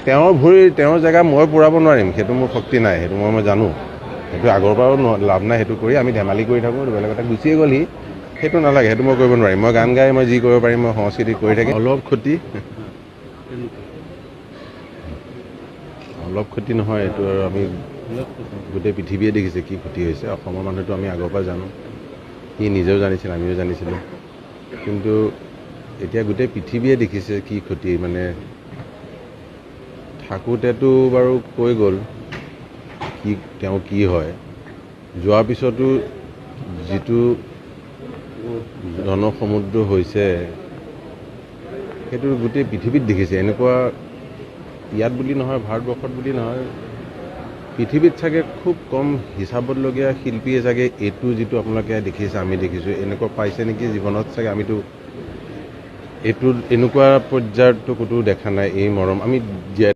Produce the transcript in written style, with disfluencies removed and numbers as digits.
তেওঁৰ ভৰি তেওঁৰ জেগা মই পুৰাব নোৱাৰিম, সেইটো মোৰ শক্তি নাই, সেইটো মই জানো। সেইটো আগৰ পৰাও লাভ নাই, সেইটো কৰি আমি ধেমালি কৰি থাকোঁ, বেলেগ এটা গুচিয়ে গ'ল সি, সেইটো নালাগে, সেইটো মই কৰিব নোৱাৰিম। মই গান গাই মই যি কৰিব পাৰিম, মই সংস্কৃতি কৰি থাকিম। অলপ ক্ষতি নহয়, এইটো আৰু আমি গোটেই পৃথিৱীয়ে দেখিছে কি ক্ষতি হৈছে। অসমৰ মানুহটো আমি আগৰ পৰা জানো, সি নিজেও জানিছিল, আমিও জানিছিলোঁ, কিন্তু এতিয়া গোটেই পৃথিৱীয়ে দেখিছে কি ক্ষতি। মানে থাকোঁতেতো বাৰু কৈ গ'ল তেওঁ কি হয়, যোৱাৰ পিছতো যিটো জনসমুদ্ৰ হৈছে সেইটো গোটেই পৃথিৱীত দেখিছে। এনেকুৱা ইয়াত বুলি নহয়, ভাৰতবৰ্ষত বুলি নহয়, পৃথিৱীত চাগে খুব কম হিচাপতলগীয়া শিল্পীয়ে চাগে এইটো যিটো আপোনালোকে দেখিছে, আমি দেখিছোঁ, এনেকুৱা পাইছে নেকি জীৱনত চাগে। আমিতো এনেকুৱা পৰ্যায়তো ক'তো দেখা নাই। এই মৰম আমি